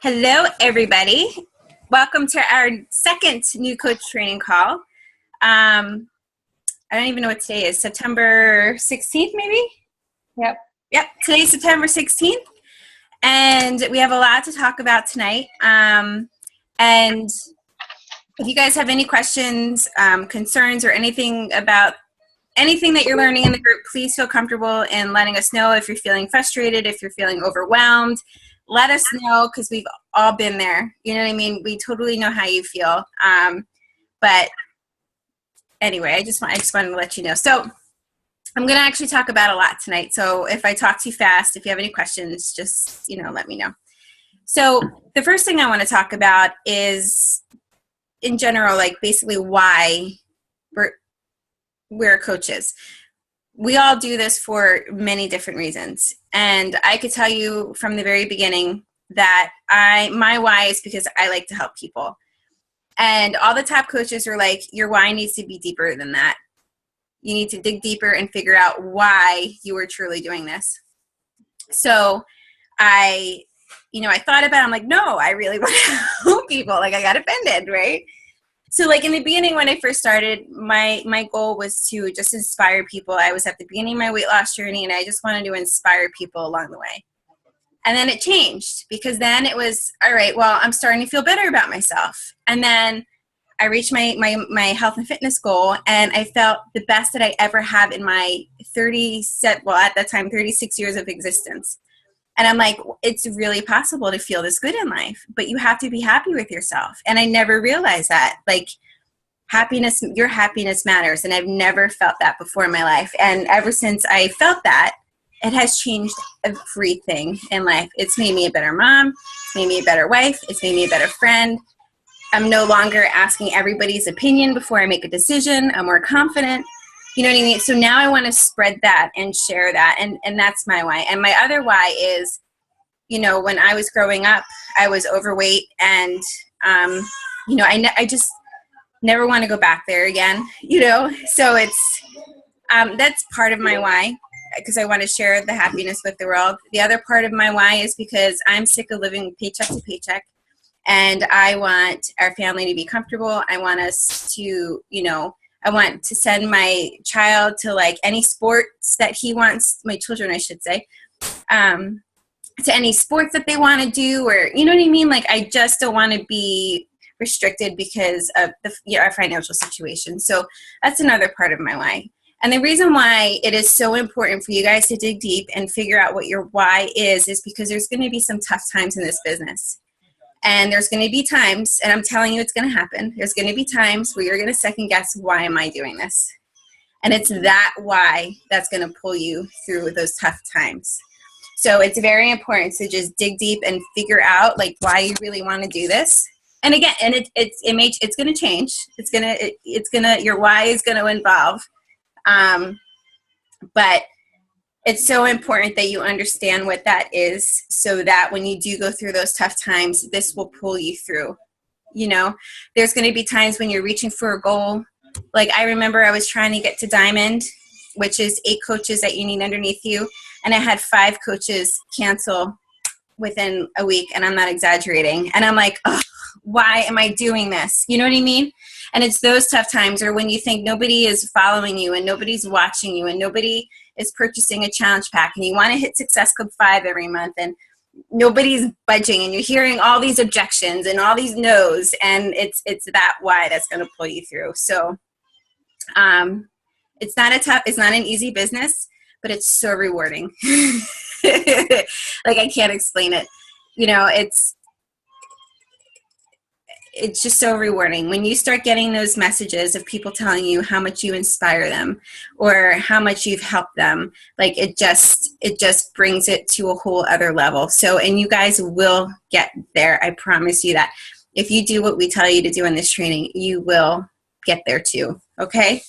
Hello, everybody. Welcome to our second new coach training call. I don't even know what today is. September 16th, maybe? Yep. Yep, today's September 16th. And we have a lot to talk about tonight. And if you guys have any questions, concerns, or anything about anything that you're learning in the group, please feel comfortable in letting us know. If you're feeling frustrated, if you're feeling overwhelmed, let us know, because we've all been there. You know what I mean? We totally know how you feel. But anyway, I just wanted to let you know. So I'm going to actually talk about a lot tonight. So if I talk too fast, if you have any questions, just, let me know. So the first thing I want to talk about is, in general, like basically why we're coaches. We all do this for many different reasons. And I could tell you from the very beginning that my why is because I like to help people. And all the top coaches are like, your why needs to be deeper than that. You need to dig deeper and figure out why you are truly doing this. So I thought about it. I'm like, no, I really want to help people. Like, I got offended, right? So like in the beginning, when I first started, my goal was to just inspire people. I was at the beginning of my weight loss journey, and I just wanted to inspire people along the way. And then it changed, because then it was, all right, well, I'm starting to feel better about myself. And then I reached my health and fitness goal, and I felt the best that I ever have in my at that time, 36 years of existence. And I'm like, it's really possible to feel this good in life, but you have to be happy with yourself. And I never realized that. Like, your happiness matters. And I've never felt that before in my life. And ever since I felt that, it has changed everything in life. It's made me a better mom. It's made me a better wife. It's made me a better friend. I'm no longer asking everybody's opinion before I make a decision. I'm more confident. You know what I mean? So now I want to spread that and share that. And that's my why. And my other why is, when I was growing up, I was overweight, and, I just never want to go back there again, So it's, that's part of my why, because I want to share the happiness with the world. The other part of my why is because I'm sick of living paycheck to paycheck, and I want our family to be comfortable. I want us to, I want to send my child to like any sports that he wants, my children, I should say, to any sports that they want to do, or, you know what I mean? Like, I just don't want to be restricted because of our financial situation. So that's another part of my why. And the reason why it is so important for you guys to dig deep and figure out what your why is because there's going to be some tough times in this business. And there's going to be times, and I'm telling you it's going to happen, there's going to be times where you're going to second guess, why am I doing this? And it's that why that's going to pull you through those tough times. So it's very important to just dig deep and figure out like why you really want to do this. And again, and it's going to change. Your why is going to evolve. But it's so important that you understand what that is, so that when you do go through those tough times, this will pull you through. There's going to be times when you're reaching for a goal. Like, I remember I was trying to get to Diamond, which is 8 coaches that you need underneath you. And I had 5 coaches cancel within a week, and I'm not exaggerating. And I'm like, oh, why am I doing this? You know what I mean? And it's those tough times, or when you think nobody is following you and nobody's watching you and nobody is purchasing a challenge pack, and you want to hit Success Club 5 every month, and nobody's budging, and you're hearing all these objections and all these no's, and it's that why that's going to pull you through. So it's not an easy business, but it's so rewarding. Like, I can't explain it. It's just so rewarding when you start getting those messages of people telling you how much you inspire them or how much you've helped them. Like, it just brings it to a whole other level. So, and you guys will get there. I promise you that. If you do what we tell you to do in this training, you will get there too. Okay.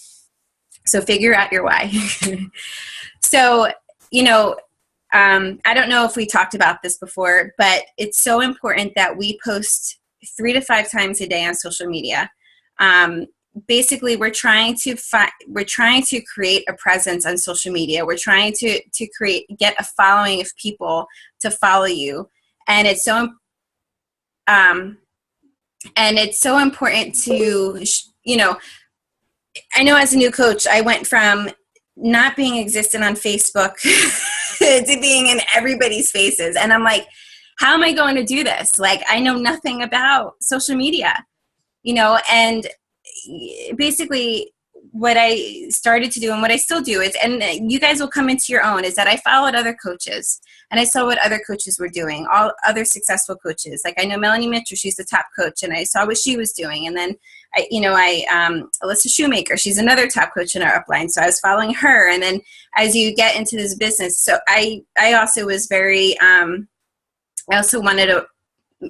So figure out your why. So, I don't know if we talked about this before, but it's so important that we post 3 to 5 times a day on social media. Basically, we're trying to create a presence on social media. We're trying to get a following of people to follow you, and it's so And it's so important to, I know as a new coach, I went from not being existent on Facebook to being in everybody's faces. And I'm like, how am I going to do this? Like, I know nothing about social media, and basically what I started to do and what I still do is, and you guys will come into your own, is that I followed other coaches and I saw what other coaches were doing, all other successful coaches. Like I know Melanie Mitchell, she's the top coach, and I saw what she was doing. And then Alyssa Shoemaker, she's another top coach in our upline. So I was following her. And then as you get into this business, so I also was very, I also wanted to,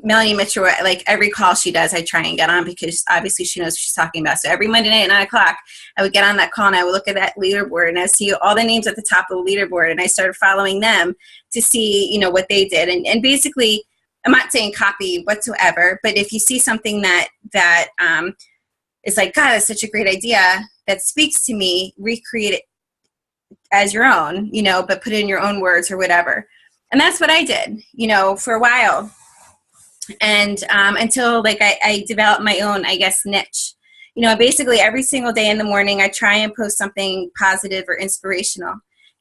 Melanie Mitchell, like every call she does, I try and get on because obviously she knows what she's talking about. So every Monday night at 9 o'clock, I would get on that call and I would look at that leaderboard and I see all the names at the top of the leaderboard, and I started following them to see, what they did. And basically, I'm not saying copy whatsoever, but if you see something that is like, God, that's such a great idea that speaks to me, recreate it as your own, but put it in your own words or whatever. And that's what I did, for a while. And until like I developed my own, I guess, niche. Basically every single day in the morning, I try and post something positive or inspirational.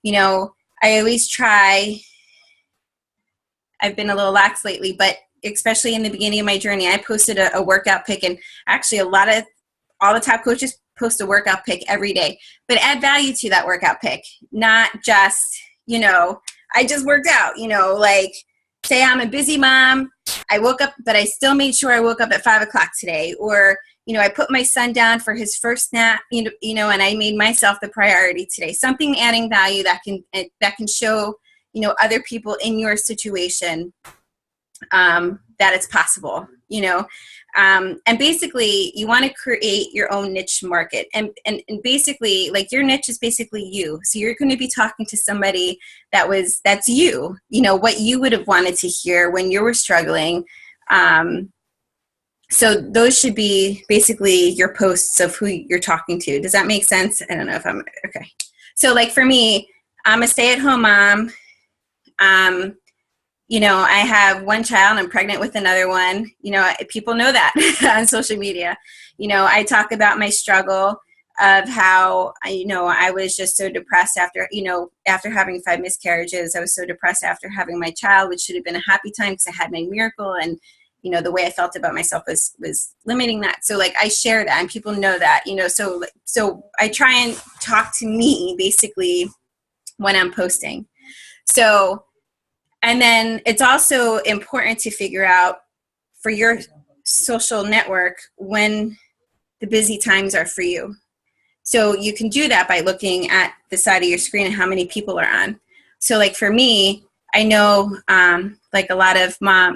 I always try, I've been a little lax lately, but especially in the beginning of my journey, I posted a workout pic, and actually all the top coaches post a workout pic every day, but add value to that workout pic, not just, I just worked out, like say I'm a busy mom, I woke up, but I still made sure I woke up at 5 o'clock today, or, I put my son down for his first nap, and I made myself the priority today, something adding value that can show, other people in your situation, that it's possible, and basically you want to create your own niche market, and basically like your niche is basically you. So you're going to be talking to somebody that's you, what you would have wanted to hear when you were struggling. So those should be basically your posts of who you're talking to. Does that make sense? I don't know if I'm okay. So like for me, I'm a stay-at-home mom. I have one child, I'm pregnant with another one. People know that on social media. I talk about my struggle of how, I was just so depressed after having 5 miscarriages. I was so depressed after having my child, which should have been a happy time because I had my miracle. And, the way I felt about myself was limiting that. So like I share that and people know that, so I try and talk to me basically when I'm posting. So, and then it's also important to figure out for your social network when the busy times are for you. So you can do that by looking at the side of your screen and how many people are on. So like for me, I know like a lot of my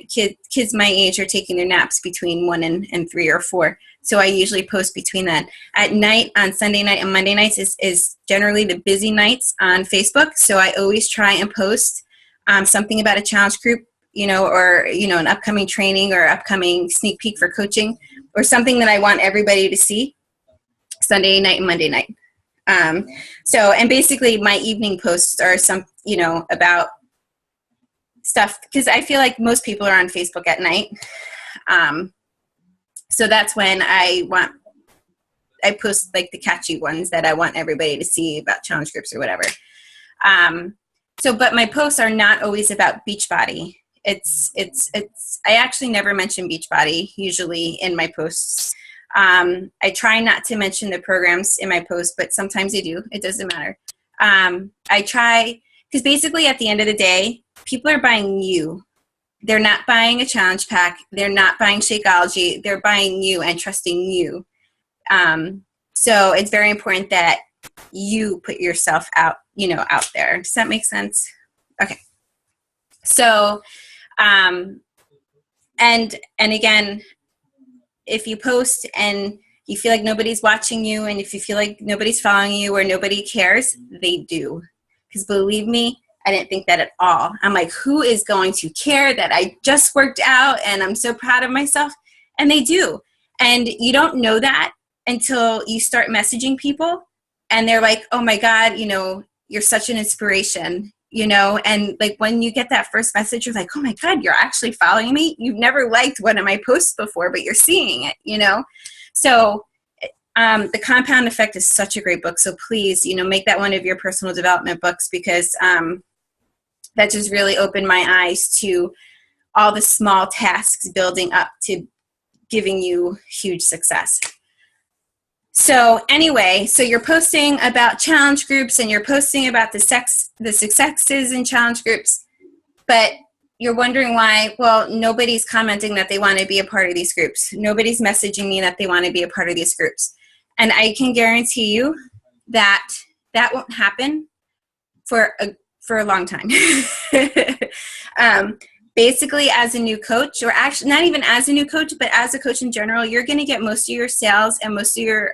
kids my age are taking their naps between 1 and 3 or 4. So I usually post between that. At night, on Sunday night and Monday nights is generally the busy nights on Facebook. So I always try and post something about a challenge group, or, an upcoming training or upcoming sneak peek for coaching, or something that I want everybody to see Sunday night and Monday night. And basically my evening posts are some, about stuff, because I feel like most people are on Facebook at night. So that's when I post like the catchy ones that I want everybody to see about challenge groups or whatever. But my posts are not always about Beachbody. I actually never mention Beachbody usually in my posts. I try not to mention the programs in my posts, but sometimes I do. It doesn't matter. I try, because basically at the end of the day, people are buying you. They're not buying a challenge pack. They're not buying Shakeology. They're buying you and trusting you. So it's very important that you put yourself out, out there. Does that make sense? Okay. So, and again, if you post and you feel like nobody's watching you, and if you feel like nobody's following you or nobody cares, they do. Because believe me, I didn't think that at all. I'm like, who is going to care that I just worked out and I'm so proud of myself? And they do. And you don't know that until you start messaging people and they're like, oh my God, you're such an inspiration. you know, and like when you get that first message, you're like, oh my God, you're actually following me. You've never liked one of my posts before, but you're seeing it, you know? So The Compound Effect is such a great book. So please, you know, make that one of your personal development books, because that just really opened my eyes to all the small tasks building up to giving you huge success. So anyway, so you're posting about challenge groups and you're posting about the successes in challenge groups, but you're wondering why, well, nobody's commenting that they want to be a part of these groups. Nobody's messaging me that they want to be a part of these groups. And I can guarantee you that that won't happen for a long time. Basically, as a new coach, or actually not even as a new coach, but as a coach in general, you're going to get most of your sales and most of your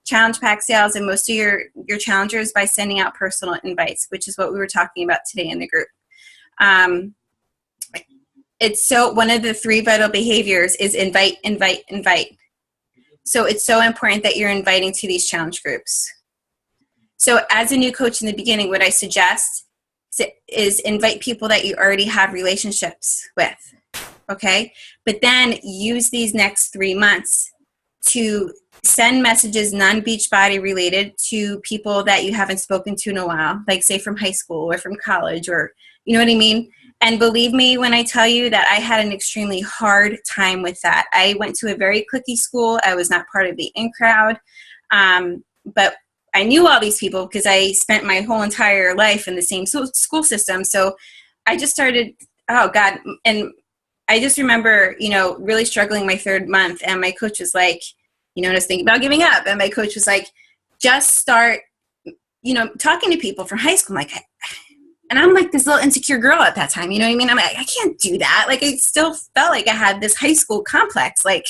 challenge pack sales and most of your challengers by sending out personal invites, which is what we were talking about today in the group. It's so, one of the 3 vital behaviors is invite, invite, invite. So it's so important that you're inviting to these challenge groups. So as a new coach in the beginning, what I suggest is invite people that you already have relationships with, okay? But then use these next 3 months to send messages non-Beachbody related to people that you haven't spoken to in a while, like say from high school or from college, or you know what I mean? And believe me when I tell you that I had an extremely hard time with that. I went to a very cliquey school. I was not part of the in crowd, but I knew all these people because I spent my whole entire life in the same school system. So I just started, oh God. And I just remember, you know, really struggling my 3rd month. And my coach was like, you know, I was thinking about giving up. And my coach was like, just start, you know, talking to people from high school. I'm like, and I'm like this little insecure girl at that time. You know what I mean? I'm like, I can't do that. Like I still felt like I had this high school complex. Like,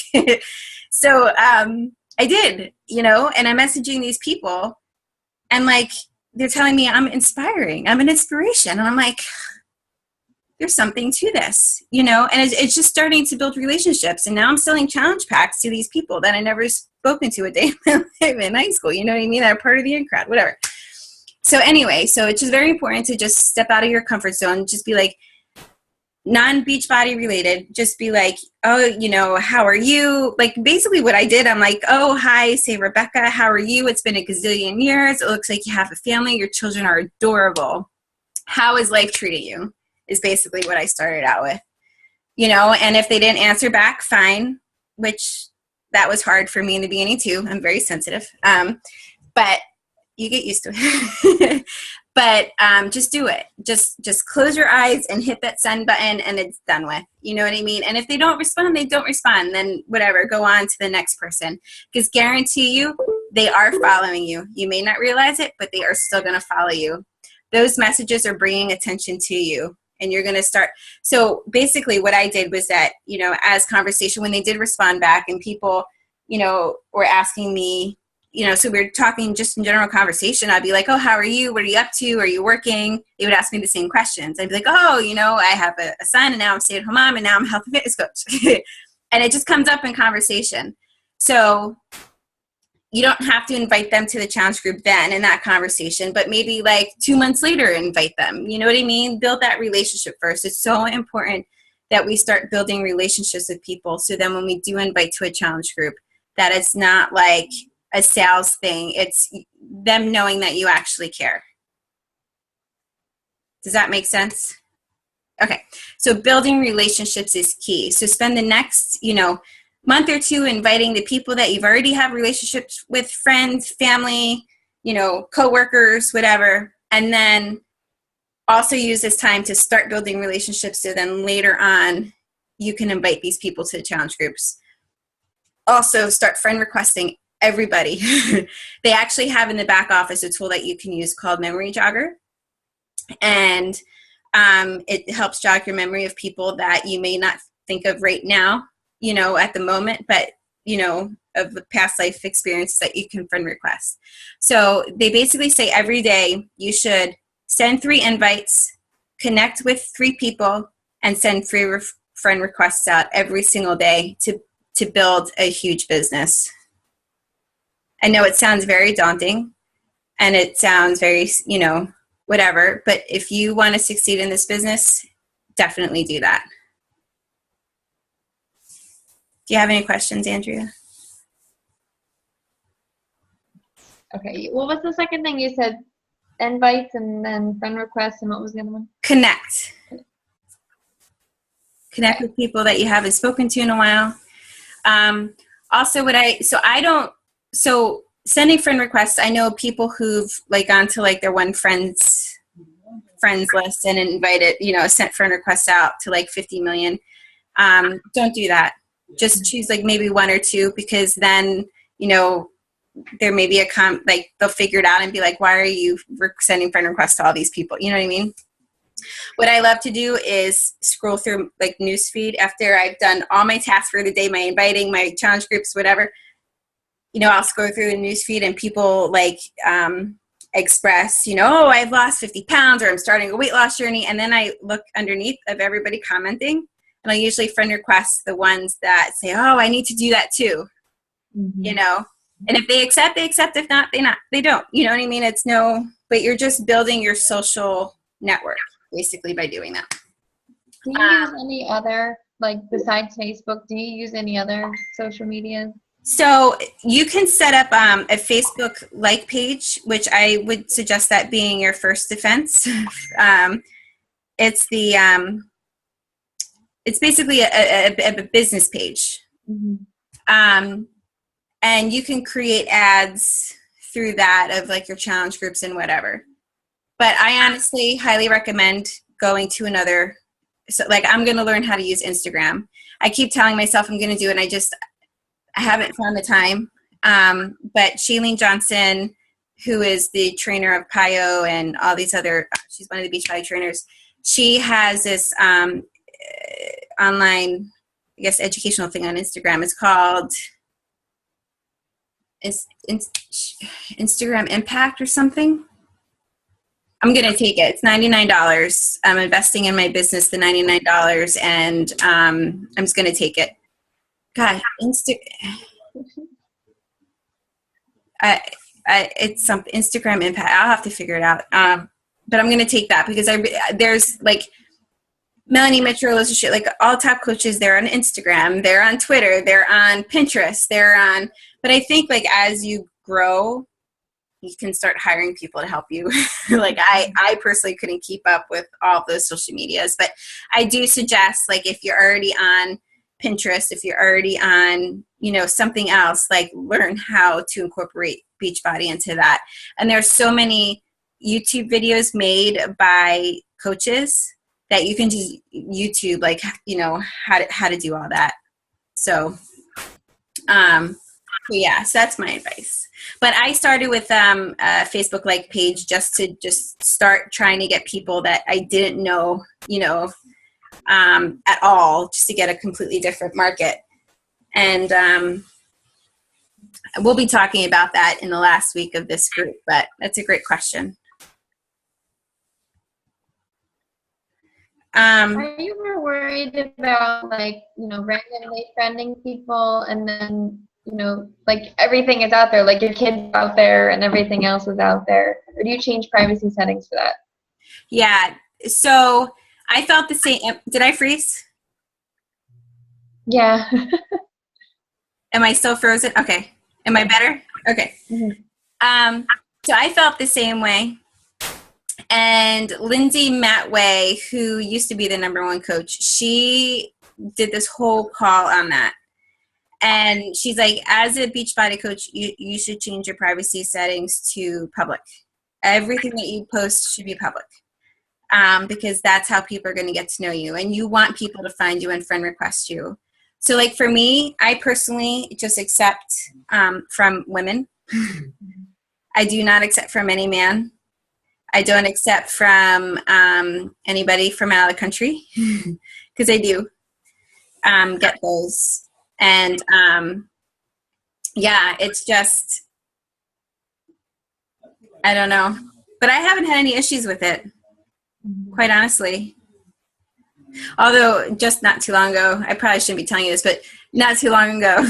so, I did, you know, and I'm messaging these people and like, they're telling me I'm inspiring. I'm an inspiration. And I'm like, there's something to this, you know, and it's just starting to build relationships. And now I'm selling challenge packs to these people that I never spoken to a day in my life in high school. You know what I mean? That are part of the in crowd, whatever. So anyway, so it's just very important to just step out of your comfort zone. Just be like, non-Beachbody related, just be like, oh, you know, how are you? Like basically what I did, I'm like, oh, hi, say Rebecca, how are you? It's been a gazillion years. It looks like you have a family. Your children are adorable. How is life treating you? Is basically what I started out with, you know, and if they didn't answer back, fine, which that was hard for me in the beginning too. I'm very sensitive, but you get used to it. But just do it. Just close your eyes and hit that send button and it's done with. You know what I mean? And if they don't respond, they don't respond. Then whatever, go on to the next person. Because guarantee you, they are following you. You may not realize it, but they are still going to follow you. Those messages are bringing attention to you. And you're going to start. So basically what I did was that, you know, as conversation, when they did respond back and people, you know, were asking me, you know, so we were talking just in general conversation. I'd be like, oh, how are you? What are you up to? Are you working? They would ask me the same questions. I'd be like, oh, you know, I have a son and now I'm a stay-at-home mom and now I'm a health and fitness coach. And it just comes up in conversation. So you don't have to invite them to the challenge group then in that conversation, but maybe like 2 months later, invite them. You know what I mean? Build that relationship first. It's so important that we start building relationships with people. So then when we do invite to a challenge group, that it's not like a sales thing. It's them knowing that you actually care. Does that make sense? Okay. So building relationships is key. So spend the next, you know, month or 2 inviting the people that you've already have relationships with, friends, family, you know, coworkers, whatever. And then also use this time to start building relationships so then later on you can invite these people to the challenge groups. Also start friend requesting everybody. They actually have in the back office a tool that you can use called Memory Jogger. And it helps jog your memory of people that you may not think of right now, you know, at the moment, but, you know, of the past life experience that you can friend request. So they basically say every day you should send 3 invites, connect with 3 people, and send 3 friend requests out every single day to build a huge business. I know it sounds very daunting and it sounds very, you know, whatever. But if you want to succeed in this business, definitely do that. Do you have any questions, Andrea? Okay. What was the second thing you said? Invites and then friend requests, and what was the other one? Connect with people that you haven't spoken to in a while. Also, sending friend requests, I know people who've like gone to like their one friends list and invited, sent friend requests out to like 50 million. Don't do that. Just choose like maybe one or two, because then, there may be they'll figure it out and be like, why are you sending friend requests to all these people? You know what I mean? What I love to do is scroll through like newsfeed after I've done all my tasks for the day, my inviting, my challenge groups, whatever. I'll scroll through the newsfeed and people like express, oh, I've lost 50 pounds, or I'm starting a weight loss journey. And then I look underneath of everybody commenting, and I'll usually friend request the ones that say, oh, I need to do that too. Mm-hmm. And if they accept, they accept. If not, they don't. You know what I mean? But you're just building your social network basically by doing that. Do you use any other, like besides Facebook, do you use any other social media? So you can set up a Facebook like page, which I would suggest that being your first defense. It's basically a business page. Mm-hmm. And you can create ads through that of like your challenge groups and whatever. But I honestly highly recommend going to another. So like I'm going to learn how to use Instagram. I keep telling myself I'm going to do it, and I haven't found the time. But Shailene Johnson, who is the trainer of Pio and all these other, she's one of the Beachbody trainers. She has this online, I guess, educational thing on Instagram. It's called Instagram Impact or something. I'm going to take it. It's $99. I'm investing in my business, the $99, and I'm just going to take it. God, it's some Instagram Impact. I'll have to figure it out. But I'm going to take that because there's like Melanie Mitchell, those shit, like all top coaches, they're on Instagram, they're on Twitter, they're on Pinterest, but I think like as you grow, you can start hiring people to help you. Like I personally couldn't keep up with all of those social medias, but I do suggest like if you're already on Pinterest, if you're already on, something else, like learn how to incorporate Beachbody into that. And there's so many YouTube videos made by coaches that you can just YouTube, like, how to do all that. So, yeah, so that's my advice. But I started with a Facebook like page just to start trying to get people that I didn't know, at all, just to get a completely different market. And we'll be talking about that in the last week of this group, but that's a great question. Are you ever worried about like, randomly friending people and then, like everything is out there, like your kids out there and everything else is out there? Or do you change privacy settings for that? Yeah. So I felt the same. Did I freeze? Yeah. Am I still frozen? Okay. Am I better? Okay. Mm-hmm. So I felt the same way. And Lindsay Matway, who used to be the #1 coach, she did this whole call on that. And she's like, as a Beachbody coach, you should change your privacy settings to public. Everything that you post should be public. Because that's how people are going to get to know you. And you want people to find you and friend request you. So like for me, I personally just accept from women. I do not accept from any man. I don't accept from anybody from out of the country because I do get those. And yeah, it's just, I don't know. But I haven't had any issues with it, quite honestly. Although just not too long ago, I probably shouldn't be telling you this, but not too long ago,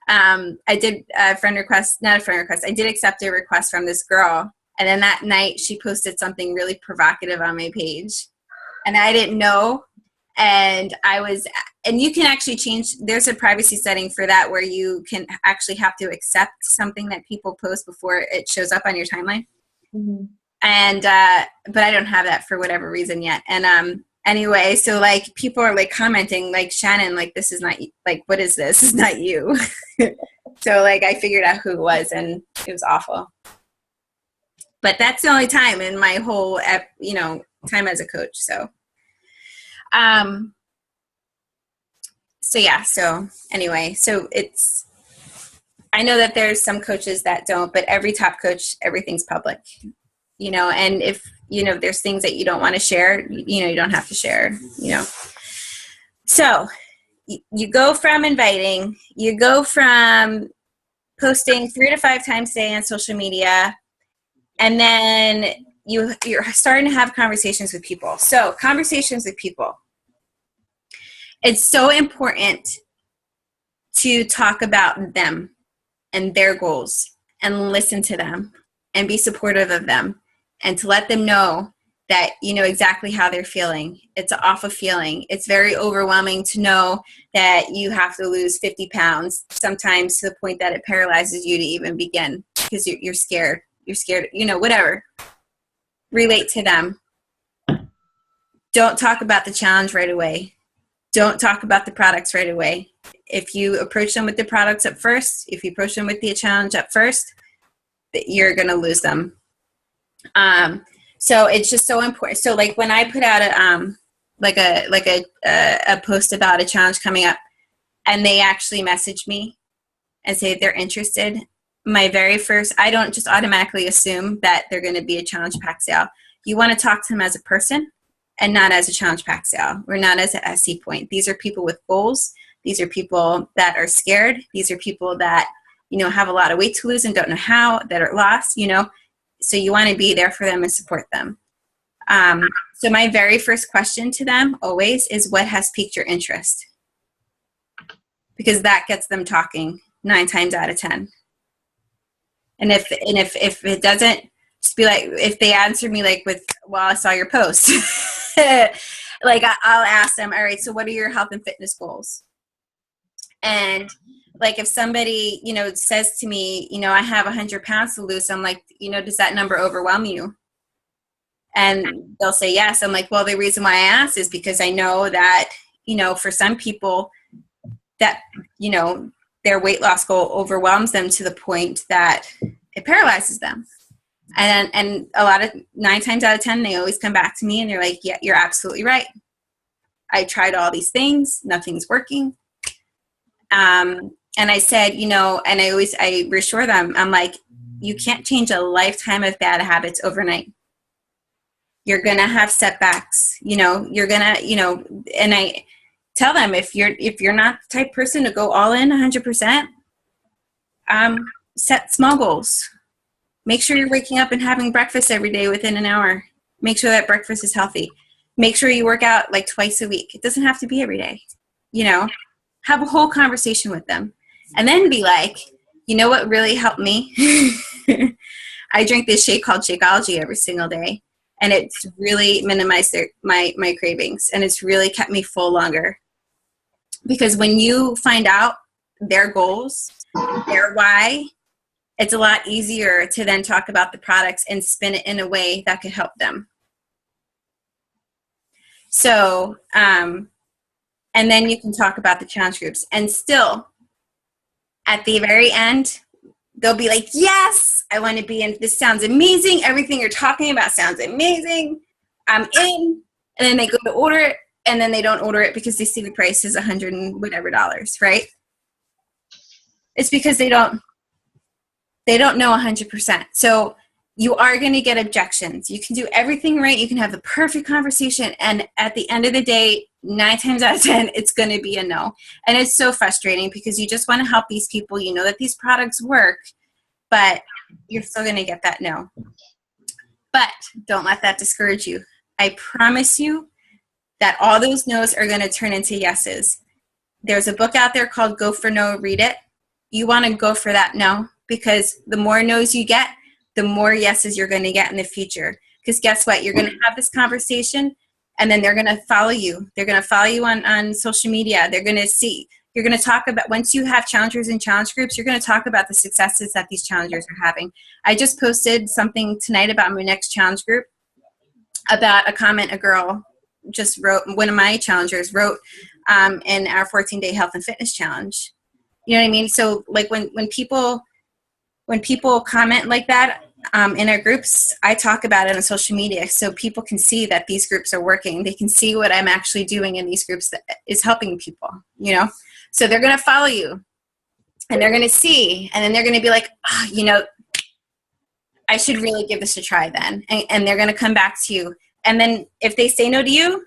I did a friend request, not a friend request. I did accept a request from this girl, And then that night she posted something really provocative on my page, and I didn't know. And you can actually change, there's a privacy setting for that where you can actually have to accept something that people post before it shows up on your timeline. Mm-hmm. And, but I don't have that for whatever reason yet. And, anyway, so like people are like commenting like, Shannon, like, this is not, like, what is this? It's not you. So like I figured out who it was, and it was awful. But that's the only time in my whole, time as a coach. So, so yeah, so anyway, so I know that there's some coaches that don't, but every top coach, everything's public, and if, there's things that you don't want to share, you don't have to share, So you go from inviting, you go from posting 3 to 5 times a day on social media, and then you're starting to have conversations with people. So conversations with people. It's so important to talk about them and their goals and listen to them and be supportive of them and to let them know that you know exactly how they're feeling. It's an awful feeling. It's very overwhelming to know that you have to lose 50 pounds, sometimes to the point that it paralyzes you to even begin because you're scared. You're scared, whatever. Relate to them. Don't talk about the challenge right away. Don't talk about the products right away. If you approach them with the products at first, if you approach them with the challenge at first, you're going to lose them. So it's just so important. So like when I put out a post about a challenge coming up, and they actually message me and say they're interested, my very first, I don't just automatically assume that they're going to be a challenge pack sale. You want to talk to them as a person and not as a challenge pack sale, or not as an SC point. These are people with goals. These are people that are scared. These are people that, have a lot of weight to lose and don't know how, that are lost, So you want to be there for them and support them. So my very first question to them always is, what has piqued your interest? Because that gets them talking 9 times out of 10. And if it doesn't, just be like, if they answer me like with, well, I saw your post. Like I'll ask them, all right, so what are your health and fitness goals? And like if somebody, says to me, I have 100 pounds to lose, I'm like, does that number overwhelm you? And they'll say yes. I'm like, well, the reason why I asked is because I know that, for some people that, their weight loss goal overwhelms them to the point that it paralyzes them. And a lot of 9 times out of 10, they always come back to me and they're like, yeah, you're absolutely right. I tried all these things. Nothing's working. And I said, and I reassure them, I'm like, you can't change a lifetime of bad habits overnight. You're going to have setbacks, you're going to, and I tell them, if you're not the type of person to go all in 100%, set small goals. Make sure you're waking up and having breakfast every day within an hour. Make sure that breakfast is healthy. Make sure you work out like twice a week. It doesn't have to be every day, have a whole conversation with them. And then be like, what really helped me? I drink this shake called Shakeology every single day. And it's really minimized my cravings. And it's really kept me full longer. Because when you find out their goals, their why, it's a lot easier to then talk about the products and spin it in a way that could help them. So, and then you can talk about the challenge groups. And still, at the very end, they'll be like, yes, I want to be in. This sounds amazing. Everything you're talking about sounds amazing. I'm in. And then they go to order it, and then they don't order it because they see the price is $100 and whatever, right? It's because they don't know 100%. So you are going to get objections. You can do everything right. You can have the perfect conversation. And at the end of the day, 9 times out of 10, it's going to be a no. And it's so frustrating because you just want to help these people. You know that these products work, but you're still going to get that no. But don't let that discourage you. I promise you that all those no's are going to turn into yeses. There's a book out there called Go for No, read it. You want to go for that no, because the more no's you get, the more yeses you're going to get in the future. Because guess what? You're going to have this conversation, and then they're going to follow you. They're going to follow you on social media. They're going to see. You're going to talk about, once you have challengers and challenge groups, you're going to talk about the successes that these challengers are having. I just posted something tonight about my next challenge group, about a comment a girl just wrote, one of my challengers wrote in our 14-day health and fitness challenge. You know what I mean? So like when people comment like that in our groups, I talk about it on social media so people can see that these groups are working. They can see what I'm actually doing in these groups that is helping people, you know? So they're going to follow you, and they're going to see, and then they're going to be like, oh, you know, I should really give this a try then. And they're going to come back to you. And then if they say no to you,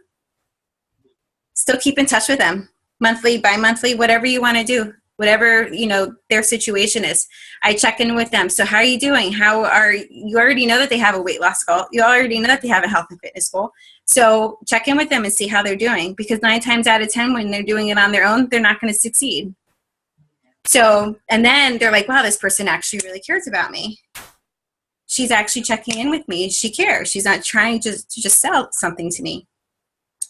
still keep in touch with them monthly, bi-monthly, whatever you want to do, whatever, you know, their situation is. I check in with them. So how are you doing? You already know that they have a weight loss goal. You already know that they have a health and fitness goal. So check in with them and see how they're doing, because 9 times out of 10, when they're doing it on their own, they're not going to succeed. So, and then they're like, wow, this person actually really cares about me. She's actually checking in with me. She cares. She's not trying to just sell something to me.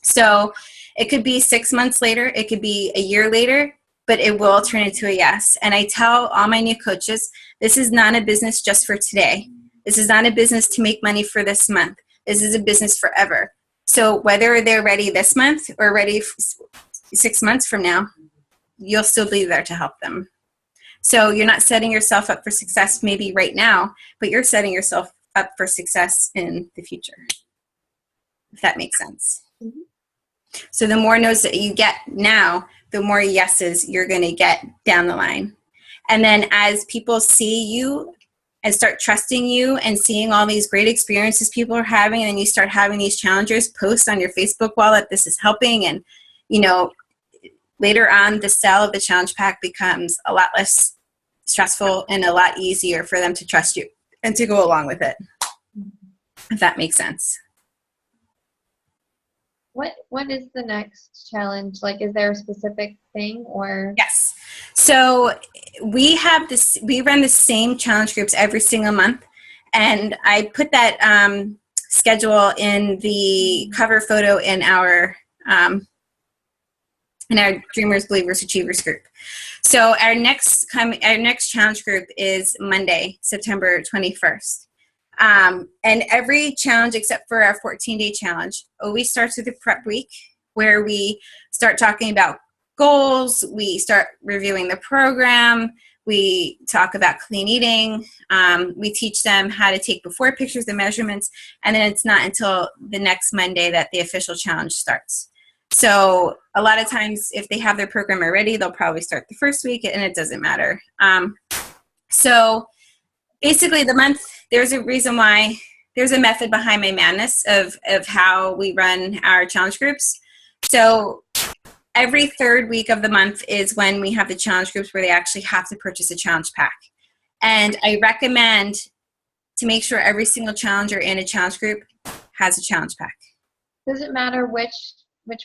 So it could be 6 months later. It could be a year later, but it will turn into a yes. And I tell all my new coaches, this is not a business just for today. This is not a business to make money for this month. This is a business forever. So whether they're ready this month or ready 6 months from now, you'll still be there to help them. So you're not setting yourself up for success maybe right now, but you're setting yourself up for success in the future, if that makes sense. Mm-hmm. So the more no's that you get now, the more yeses you're going to get down the line. And then as people see you and start trusting you and seeing all these great experiences people are having, and then you start having these challengers post on your Facebook wall that this is helping, and, you know, later on the sale of the challenge pack becomes a lot less stressful and a lot easier for them to trust you and to go along with it, if that makes sense. What is the next challenge? Like, is there a specific thing or? Yes. So we run the same challenge groups every single month. And I put that schedule in the cover photo in our Dreamers, Believers, Achievers group. So our next challenge group is Monday, September 21st. And every challenge except for our 14-day challenge always starts with a prep week, where we start talking about goals, we start reviewing the program, we talk about clean eating, we teach them how to take before pictures and measurements, and then it's not until the next Monday that the official challenge starts. So a lot of times if they have their program already, they'll probably start the first week, and it doesn't matter. So basically the month, there's a reason why, there's a method behind my madness of how we run our challenge groups. So every third week of the month is when we have the challenge groups where they actually have to purchase a challenge pack. And I recommend to make sure every single challenger in a challenge group has a challenge pack. Does it matter which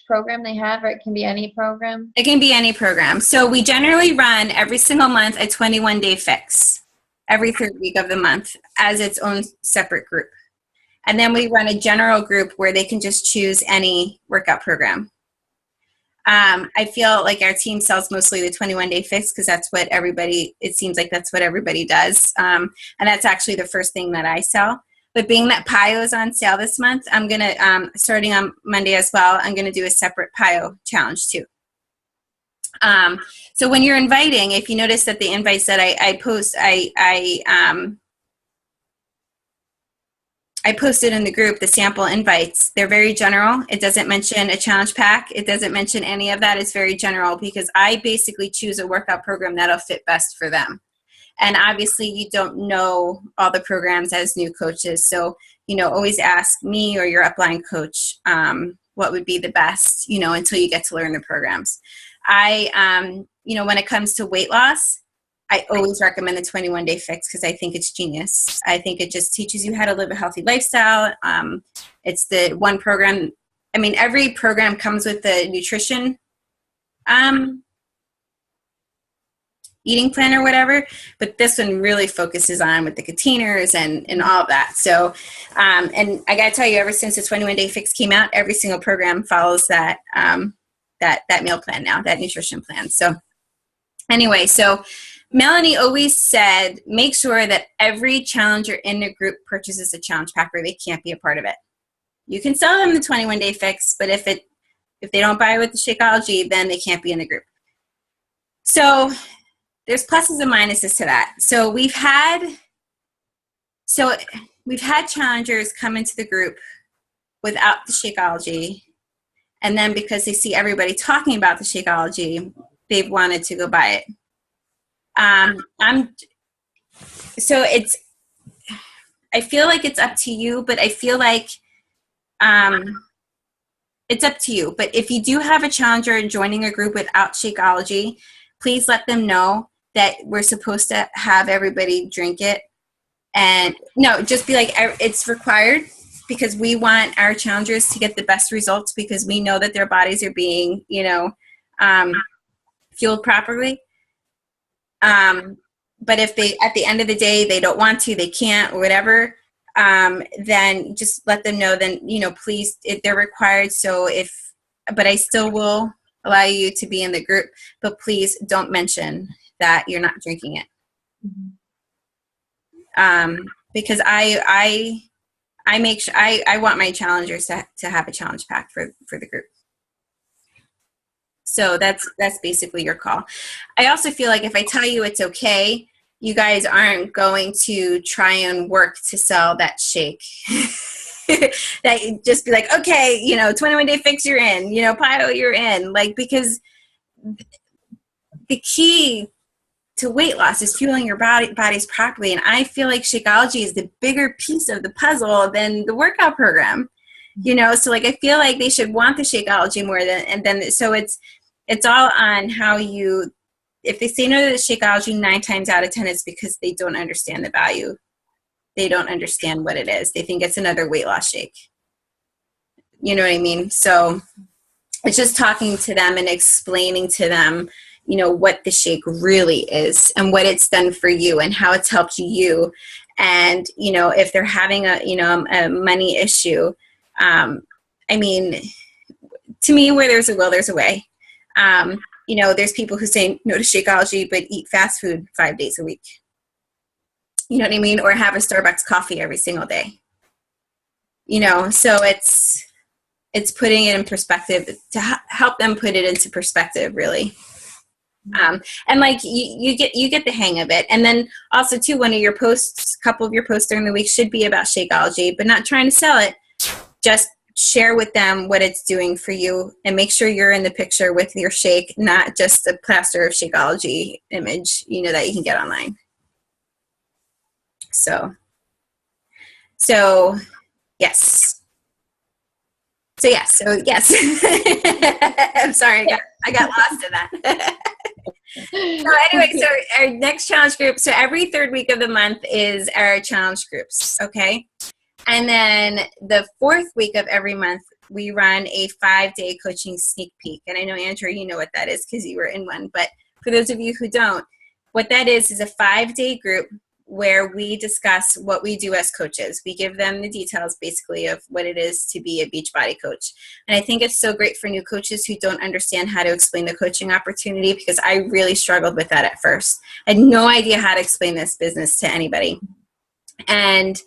program they have, or it can be any program? It can be any program. So we generally run every single month a 21-day fix every third week of the month as its own separate group. And then we run a general group where they can just choose any workout program. I feel like our team sells mostly the 21-day fix because that's what it seems like that's what everybody does. And that's actually the first thing that I sell. But being that PIO is on sale this month, I'm going to, starting on Monday as well, I'm going to do a separate PIO challenge too. So when you're inviting, if you notice that the invites that I post, I posted in the group the sample invites. They're very general. It doesn't mention a challenge pack. It doesn't mention any of that. It's very general because I basically choose a workout program that'll fit best for them. And obviously you don't know all the programs as new coaches. So, always ask me or your upline coach what would be the best, until you get to learn the programs. When it comes to weight loss, I always recommend the 21-day fix because I think it's genius. I think it just teaches you how to live a healthy lifestyle. It's the one program. I mean, every program comes with the nutrition eating plan or whatever, but this one really focuses on with the containers and all of that. So, and I gotta tell you, ever since the 21 Day Fix came out, every single program follows that, that meal plan now, that nutrition plan. So anyway, so Melanie always said, make sure that every challenger in the group purchases a challenge pack or they can't be a part of it. You can sell them the 21 Day Fix, but if they don't buy with the Shakeology, then they can't be in the group. So there's pluses and minuses to that. So we've had challengers come into the group without the Shakeology, and then because they see everybody talking about the Shakeology, they've wanted to go buy it. I feel like it's up to you, but I feel like it's up to you. But if you do have a challenger joining a group without Shakeology, please let them know that we're supposed to have everybody drink it. And no, just be like, it's required because we want our challengers to get the best results because we know that their bodies are being, fueled properly. But if they, at the end of the day, they don't want to, they can't, or whatever, then just let them know, then, please, if they're required. So but I still will allow you to be in the group, but please don't mention that you're not drinking it. Because I make sure, I want my challengers to have a challenge pack for the group. So that's basically your call. I also feel like if I tell you it's okay, you guys aren't going to try and work to sell that shake. That you just be like, okay, 21 Day Fix, you're in, PIO, you're in. Like, because the key to weight loss is fueling your bodies properly. And I feel like Shakeology is the bigger piece of the puzzle than the workout program. So like, I feel like they should want the Shakeology more so it's all on how you, if they say no to the Shakeology 9 times out of 10, it's because they don't understand the value. They don't understand what it is. They think it's another weight loss shake. You know what I mean? So it's just talking to them and explaining to them, what the shake really is and what it's done for you and how it's helped you. And, if they're having a money issue, to me, where there's a will, there's a way. There's people who say no to Shakeology, but eat fast food 5 days a week. You know what I mean? Or have a Starbucks coffee every single day. So it's putting it in perspective to help them put it into perspective, really. And like you get the hang of it. And then also too, couple of your posts during the week should be about Shakeology, but not trying to sell it. Just share with them what it's doing for you and make sure you're in the picture with your shake, not just a plaster of Shakeology image, that you can get online. So yes. So yes. I'm sorry, I got lost in that. So anyway, so our next challenge group, so every third week of the month is our challenge groups, okay? And then the fourth week of every month, we run a 5-day coaching sneak peek. And I know, Andrew, you know what that is because you were in one. But for those of you who don't, what that is a 5-day group where we discuss what we do as coaches. We give them the details, basically, of what it is to be a Beachbody coach. And I think it's so great for new coaches who don't understand how to explain the coaching opportunity, because I really struggled with that at first. I had no idea how to explain this business to anybody. And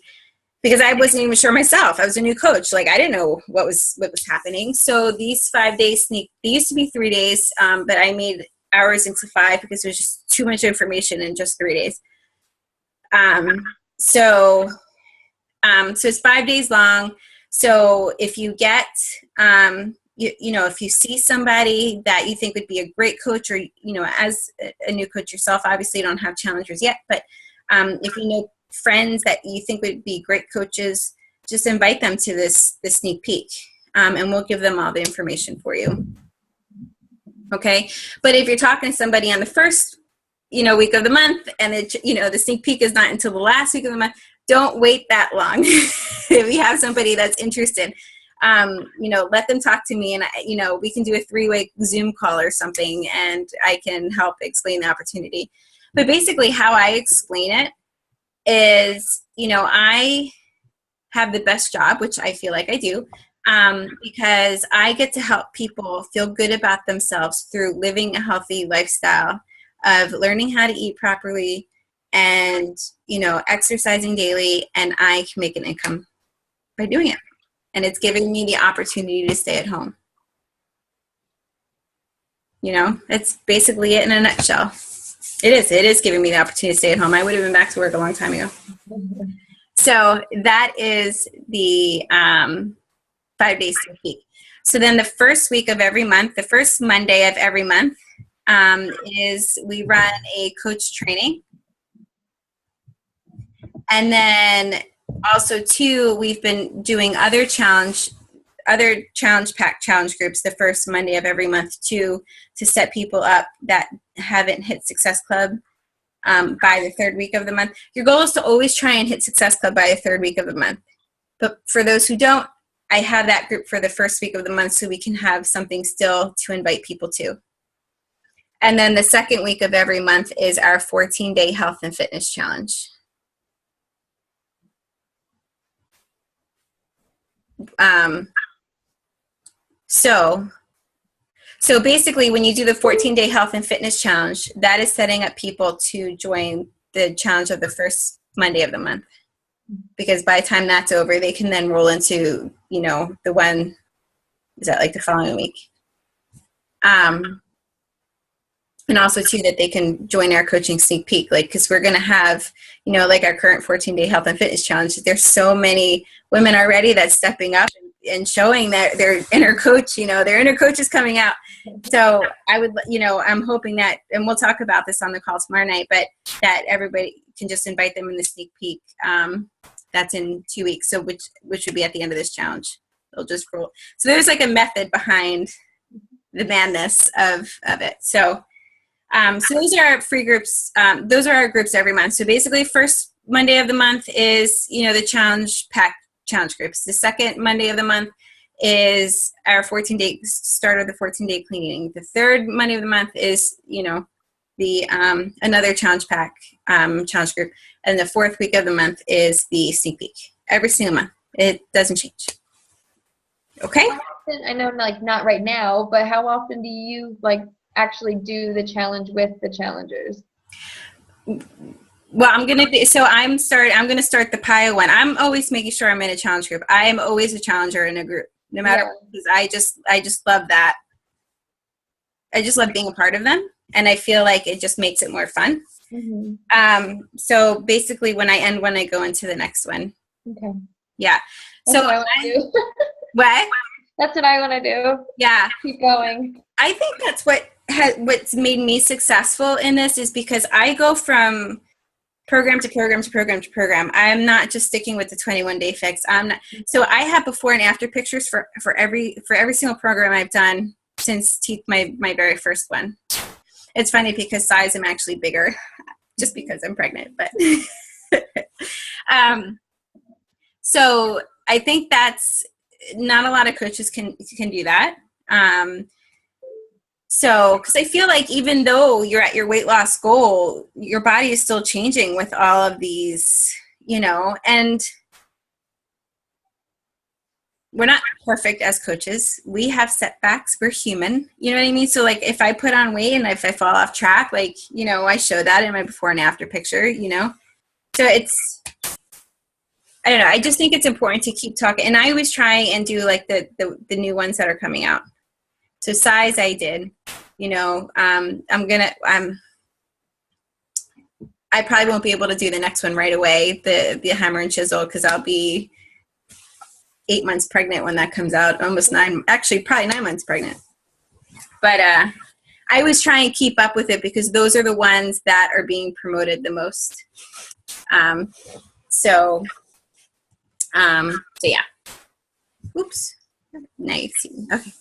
because I wasn't even sure myself. I was a new coach. Like, I didn't know what was happening. So these 5-day sneak, they used to be 3 days, but I made hours into 5 because it was just too much information in just 3 days. So it's 5 days long. So if you get, if you see somebody that you think would be a great coach, or, as a new coach yourself, obviously you don't have challengers yet, but if you know friends that you think would be great coaches, just invite them to this sneak peek, and we'll give them all the information for you. Okay. But if you're talking to somebody on the first, week of the month, and the sneak peek is not until the last week of the month, don't wait that long. If you have somebody that's interested, let them talk to me, and we can do a 3-way Zoom call or something, and I can help explain the opportunity. But basically how I explain it is, I have the best job, which I feel like I do, because I get to help people feel good about themselves through living a healthy lifestyle of learning how to eat properly and, exercising daily, and I can make an income by doing it. And it's giving me the opportunity to stay at home. It's basically it in a nutshell. It is giving me the opportunity to stay at home. I would have been back to work a long time ago. So that is the 5 days to peak. So then the first week of every month, the first Monday of every month, is we run a coach training. And then also too, we've been doing other challenge pack challenge groups the first Monday of every month too, to set people up that haven't hit Success Club by the third week of the month. Your goal is to always try and hit Success Club by the third week of the month. But for those who don't, I have that group for the first week of the month so we can have something still to invite people to. And then the second week of every month is our 14-day health and fitness challenge. So basically when you do the 14-day health and fitness challenge, that is setting up people to join the challenge of the first Monday of the month. Because by the time that's over, they can then roll into, the one, is that like the following week? And also too, that they can join our coaching sneak peek, because we're going to have, our current 14-day health and fitness challenge. There's so many women already that's stepping up and showing that their inner coach, their inner coach is coming out. So I would, I'm hoping that, and we'll talk about this on the call tomorrow night, but that everybody can just invite them in the sneak peek. That's in 2 weeks. So which would be at the end of this challenge. They'll just roll. So there's like a method behind the madness of it. So those are our free groups. Those are our groups every month. So basically first Monday of the month is, the challenge pack challenge groups. The second Monday of the month is our 14-day start of the 14-day cleaning. The third Monday of the month is, the another challenge pack challenge group. And the fourth week of the month is the sneak peek. Every single month. It doesn't change. Okay? How often, I know not right now, but how often do you actually do the challenge with the challengers? Well, I'm going to start the PIO one. I'm always making sure I'm in a challenge group. I am always a challenger in a group, no matter what, because I just love that. I just love being a part of them, and I feel like it just makes it more fun. Mm-hmm. So basically when I end one, I go into the next one. Okay. Yeah. That's what I want to do. What? That's what I want to do. Yeah. Keep going. I think that's what's made me successful in this, is because I go from program to program to program to program. I'm not just sticking with the 21-day fix. I'm not. So I have before and after pictures for every single program I've done since my very first one. It's funny because size I'm actually bigger, just because I'm pregnant. But so I think that's not a lot of coaches can do that. So, because I feel like even though you're at your weight loss goal, your body is still changing with all of these, and we're not perfect as coaches. We have setbacks. We're human. You know what I mean? So if I put on weight and if I fall off track, I show that in my before and after picture, So it's, I don't know. I just think it's important to keep talking. And I always try and do the new ones that are coming out. So size I did, I probably won't be able to do the next one right away, the hammer and chisel, because I'll be 8 months pregnant when that comes out, almost 9, actually probably 9 months pregnant. But I was trying to keep up with it because those are the ones that are being promoted the most. So yeah. Oops. Now you see. Okay.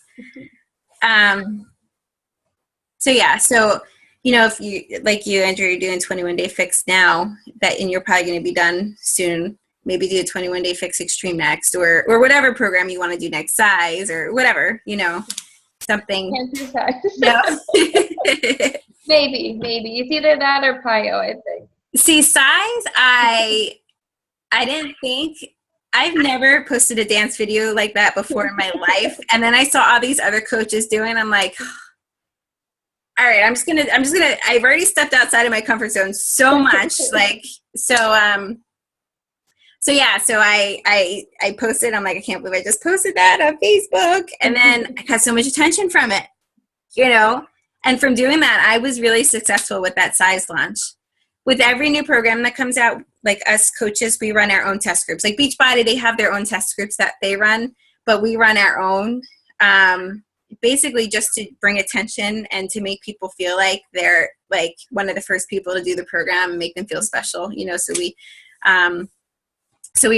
So yeah, so if you Andrew, you're doing 21-day fix now, and you're probably going to be done soon. Maybe do a 21-day fix extreme next, or whatever program you want to do next, size or whatever, something. Can't do size. No. Maybe. It's either that or Pio, I think. See, size, I didn't think, I've never posted a dance video like that before in my life. And then I saw all these other coaches doing, I'm like, all right, I'm just gonna, I've already stepped outside of my comfort zone so much. Like, so yeah, so I posted, I'm like, I can't believe I just posted that on Facebook. And then I got so much attention from it, you know? And from doing that, I was really successful with that size launch. With every new program that comes out, like us coaches, we run our own test groups. Like Beachbody, they have their own test groups that they run, but we run our own, basically just to bring attention and to make people feel like they're like one of the first people to do the program and make them feel special, you know, so we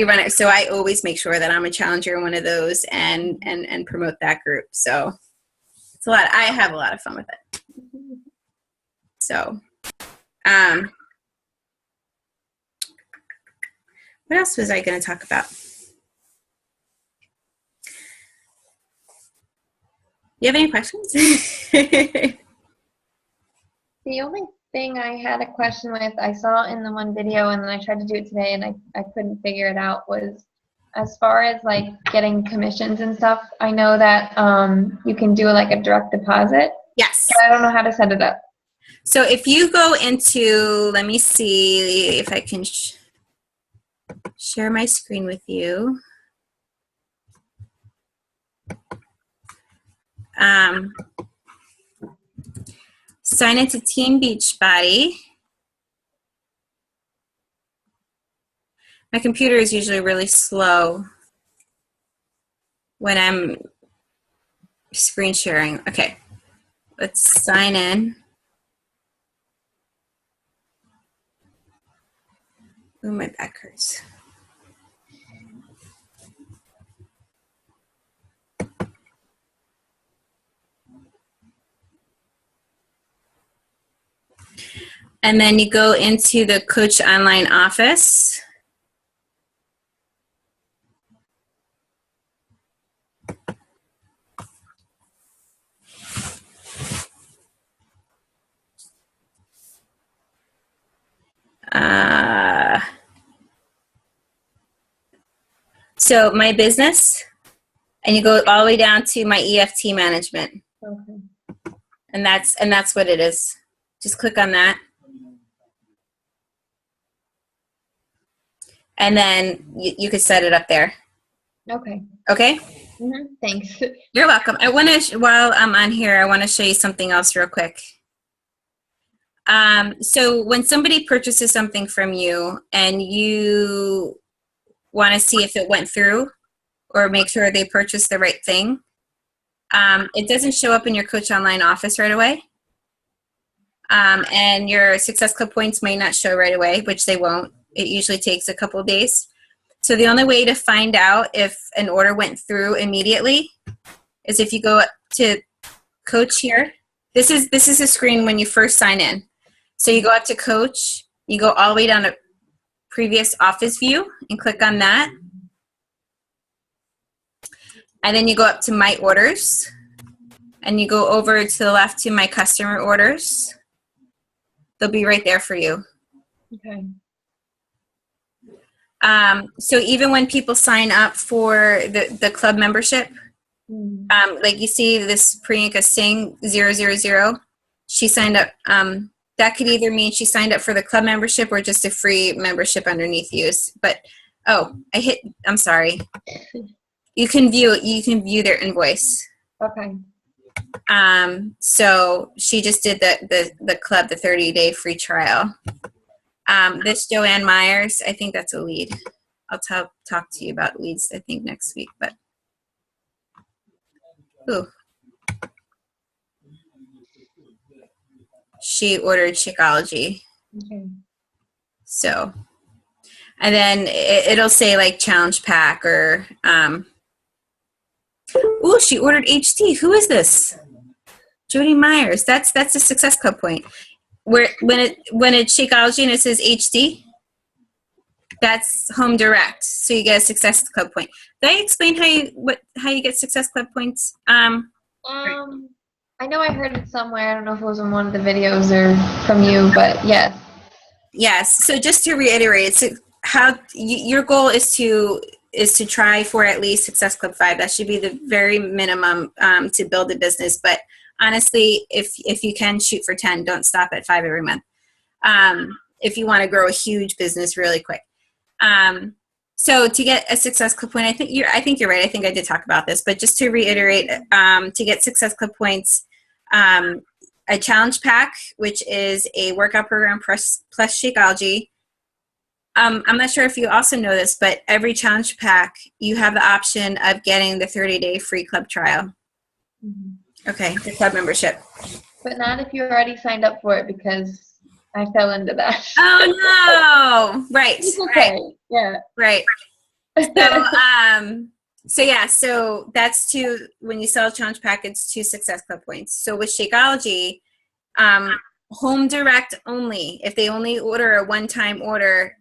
run it. So I always make sure that I'm a challenger in one of those and promote that group. So it's a lot. I have a lot of fun with it. So, what else was I going to talk about? You have any questions? The only thing I had a question with, I saw in the one video and then I tried to do it today and I couldn't figure it out, was as far as like getting commissions and stuff, I know that you can do like a direct deposit. Yes. But I don't know how to set it up. So if you go into, let me see if I can share my screen with you. Sign into Team Beachbody. My computer is usually really slow when I'm screen sharing. Okay, let's sign in. Oh, my back hurts. And then you go into the Coach Online office. So my business, and you go all the way down to my EFT management. Okay. And that's what it is. Just click on that. And then you could set it up there. Okay. Okay? Mm-hmm. Thanks. You're welcome. I want to, while I'm on here, I want to show you something else real quick. So when somebody purchases something from you and you want to see if it went through or make sure they purchased the right thing, it doesn't show up in your Coach Online office right away. And your Success Club points may not show right away, which they won't. It usually takes a couple of days. So the only way to find out if an order went through immediately is if you go to Coach here. This is a screen when you first sign in. So you go up to Coach, you go all the way down to Previous Office View and click on that. And then you go up to My Orders and you go over to the left to My Customer Orders. They'll be right there for you. Okay. So even when people sign up for the club membership, like you see this Priyanka Singh 000, she signed up. That could either mean she signed up for the club membership or just a free membership underneath you. But I'm sorry. You can view their invoice. Okay. So she just did the club, the 30-day free trial. This Joanne Myers, I think that's a lead. I'll talk to you about leads, I think, next week. But ooh. She ordered Shakeology. Okay. So, and then it'll say like challenge pack or, ooh, she ordered HD. Who is this? Jody Myers. That's a Success Club point. Where when it's Shakeology and it says HD, that's home direct. So you get a Success Club point. Did I explain how you get Success Club points? I I know I heard it somewhere. I don't know if it was in one of the videos or from you, but yes. Yes. So just to reiterate, so your goal is to try for at least Success Club 5. That should be the very minimum to build a business. But honestly, if you can shoot for 10, don't stop at 5 every month. If you want to grow a huge business really quick. So to get a Success Club point, I think you're right. I think I did talk about this, but just to reiterate, to get Success Club points, a challenge pack, which is a workout program plus Shakeology. I'm not sure if you also know this, but every challenge pack, you have the option of getting the 30-day free club trial. Mm-hmm. Okay, the club membership. But not if you already signed up for it, because I fell into that. Oh, no. Right. It's okay. Right. Yeah. Right. So that's when you sell a challenge pack, it's 2 Success Club points. So with Shakeology, home direct only. If they only order a one-time order,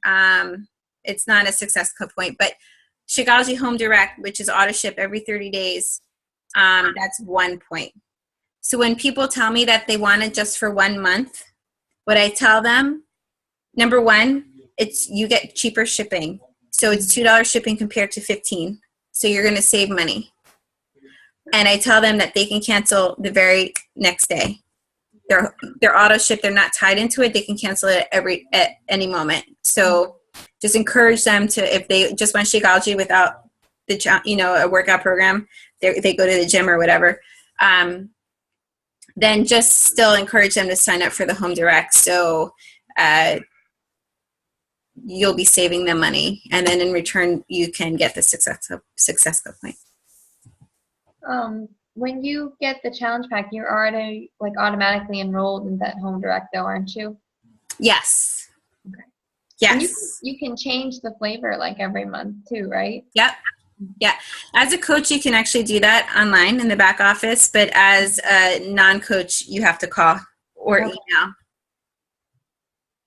it's not a Success Club point. But Shakeology home direct, which is auto ship every 30 days, that's 1 point. So when people tell me that they want it just for 1 month, what I tell them, number one, you get cheaper shipping. So it's $2 shipping compared to $15. So you're going to save money. And I tell them that they can cancel the very next day. They're auto ship. They're not tied into it. They can cancel it at any moment. So just encourage them to, if they just want Shakeology without a workout program, they go to the gym or whatever. Then just still encourage them to sign up for the home direct. So you'll be saving them money, and then in return you can get the Success Club point. When you get the challenge pack, you're already automatically enrolled in that home direct, though, aren't you? Yes. Okay. Yes. You can change the flavor every month too, right? Yep. Yeah. As a coach, you can actually do that online in the back office, but as a non-coach, you have to call or email.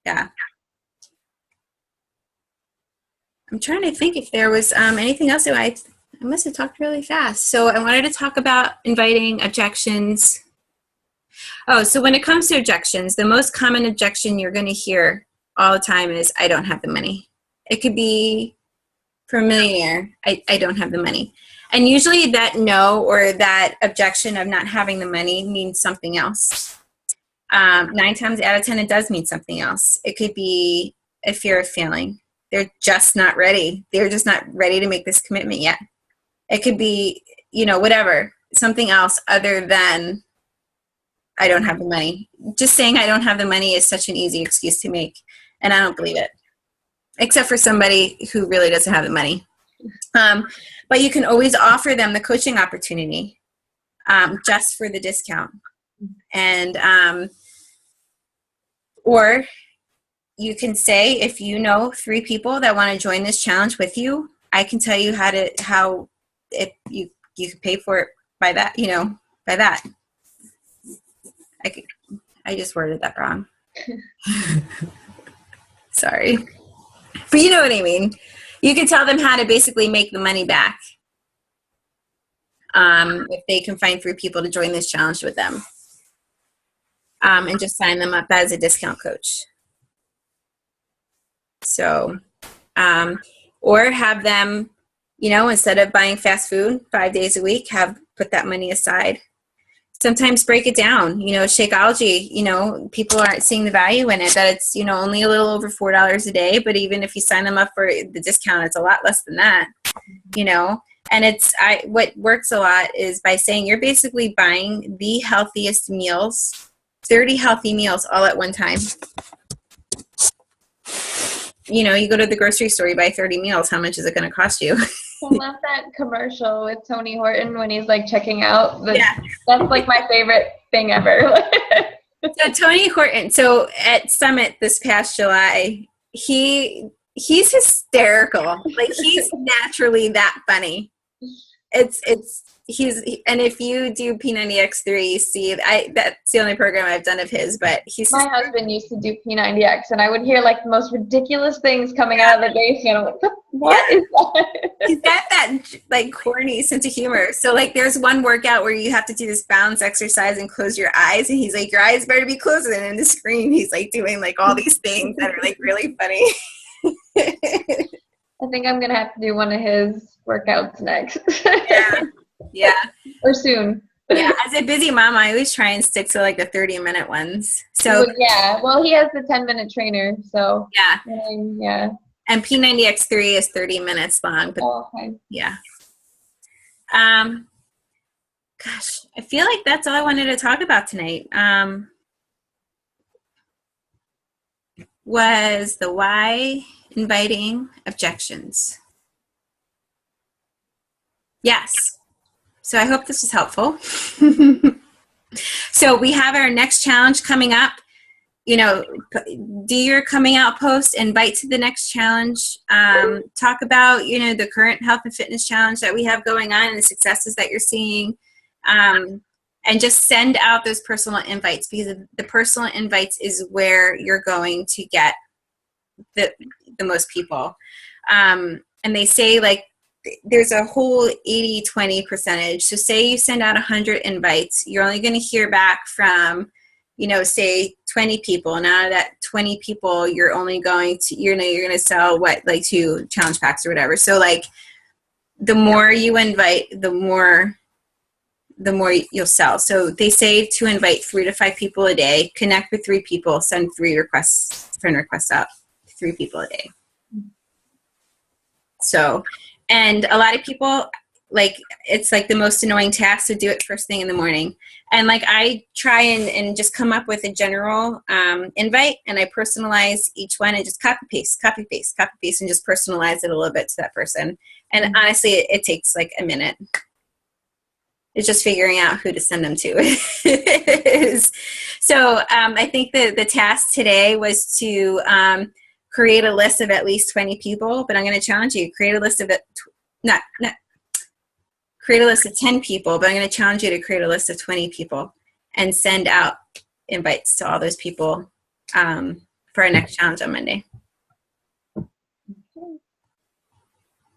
Yeah. I'm trying to think if there was anything else. I must have talked really fast. So I wanted to talk about inviting objections. Oh, so when it comes to objections, the most common objection you're going to hear all the time is, I don't have the money. It could be for a millionaire, I don't have the money. And usually that no, or that objection of not having the money means something else. 9 times out of 10, it does mean something else. It could be a fear of failing. They're just not ready. They're just not ready to make this commitment yet. It could be, whatever, something else other than I don't have the money. Just saying I don't have the money is such an easy excuse to make, and I don't believe it, except for somebody who really doesn't have the money. But you can always offer them the coaching opportunity just for the discount. And or you can say, if you know 3 people that want to join this challenge with you, I can tell you how you can pay for it by that, by that. I just worded that wrong. Sorry. But you know what I mean. You can tell them how to basically make the money back if they can find 3 people to join this challenge with them, and just sign them up as a discount coach. So, or have them, instead of buying fast food 5 days a week, put that money aside. Sometimes break it down. Shakeology, people aren't seeing the value in it, that it's, only a little over $4 a day, but even if you sign them up for the discount, it's a lot less than that, and what works a lot is by saying you're basically buying the healthiest meals, 30 healthy meals all at one time. You go to the grocery store, you buy 30 meals. How much is it going to cost you? I love that commercial with Tony Horton when he's checking out. That's my favorite thing ever. So Tony Horton, at Summit this past July, he's hysterical. He's naturally that funny. It's and if you do P90X3, you see, that's the only program I've done of his, but my husband used to do P90X, and I would hear like the most ridiculous things coming out of the basement. I'm like, what is that? He's got that like corny sense of humor. So like there's one workout where you have to do this balance exercise and close your eyes, and he's like, your eyes better be closed, and in the screen he's like doing like all these things that are like really funny. I think I'm gonna have to do one of his workouts next. Yeah. Or soon. Yeah, as a busy mom, I always try and stick to like the 30-minute ones. So yeah, well, he has the 10-minute trainer, so yeah. And P90X3 is 30 minutes long. But okay. Yeah. Gosh, I feel like that's all I wanted to talk about tonight. Was the why inviting objections. Yes. So I hope this was helpful. So we have our next challenge coming up. Do your coming out post, invite to the next challenge, talk about, the current health and fitness challenge that we have going on and the successes that you're seeing, and just send out those personal invites, because the personal invites is where you're going to get the most people. And they say like, there's a whole 80-20 percentage. So say you send out 100 invites, you're only going to hear back from, say 20 people. And out of that 20 people, you're only going to, you're going to sell like 2 challenge packs or whatever. So like the more you invite, the more you'll sell. So they say to invite 3 to 5 people a day, connect with 3 people, send 3 friend requests out to 3 people a day. So, and a lot of people, like, it's like the most annoying task to do it first thing in the morning. And like I try and just come up with a general invite, and I personalize each one and just copy paste, and just personalize it a little bit to that person. And honestly, it takes like a minute. It's just figuring out who to send them to. So I think the task today was to create a list of at least 20 people, but I'm going to challenge you, create a list of create a list of 10 people, but I'm going to challenge you to create a list of 20 people and send out invites to all those people for our next challenge on Monday.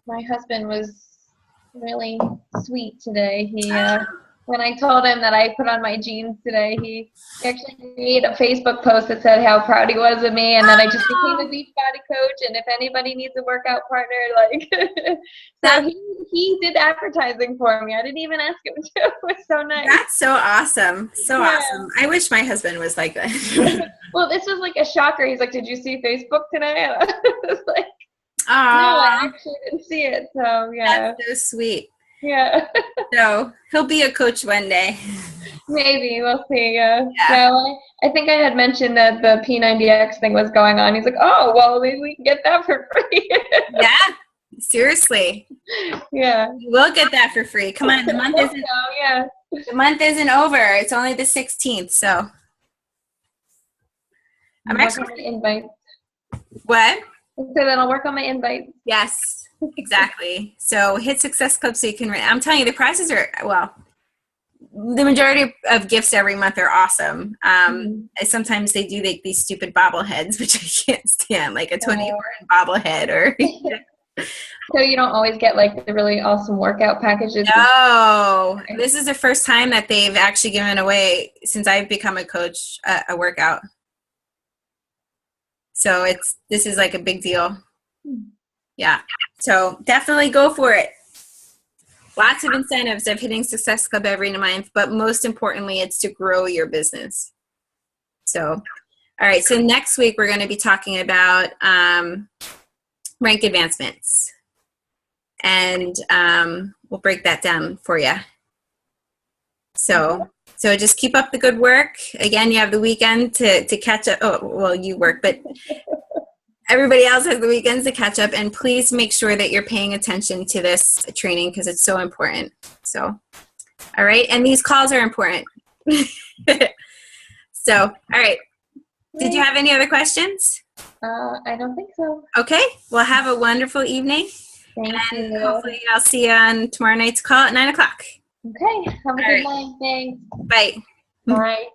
My husband was really sweet today. He when I told him that I put on my jeans today, he actually made a Facebook post that said how proud he was of me, and that I just became a beach body coach, and if anybody needs a workout partner, like so he did advertising for me. I didn't even ask him to. It was so nice. That's so awesome. Awesome. I wish my husband was like that. Well, this was like a shocker. He's like, "Did you see Facebook today?" And I was like, "No, I actually didn't see it." So yeah. That's so sweet. Yeah. So he'll be a coach one day. Maybe. We'll see. Yeah. So I think I had mentioned that the P90X thing was going on. He's like, oh, well, maybe we can get that for free. Yeah. Seriously. Yeah. We'll get that for free. Come on. The month isn't over. It's only the 16th. So I'm actually invite. What? I said that I'll work on my invite. Yes. Exactly. So hit Success Club so you can, I'm telling you, the prizes are, well, the majority of gifts every month are awesome. Sometimes they do like these stupid bobbleheads, which I can't stand, like a Tony Horton bobblehead or. So you don't always get like the really awesome workout packages? No, this is the first time that they've actually given away, since I've become a coach, a workout. So this is like a big deal. Yeah. So definitely go for it. Lots of incentives of hitting Success Club every month, but most importantly, it's to grow your business. So, all right. So next week, we're going to be talking about rank advancements. And we'll break that down for you. So just keep up the good work. Again, you have the weekend to catch up. Oh, well, you work, but everybody else has the weekends to catch up, and please make sure that you're paying attention to this training because it's so important. So, all right. And these calls are important. So, all right. Did you have any other questions? I don't think so. Okay. Well, have a wonderful evening. Thank you. Hopefully I'll see you on tomorrow night's call at 9 o'clock. Okay. Have a good night. Thanks. Bye. Bye.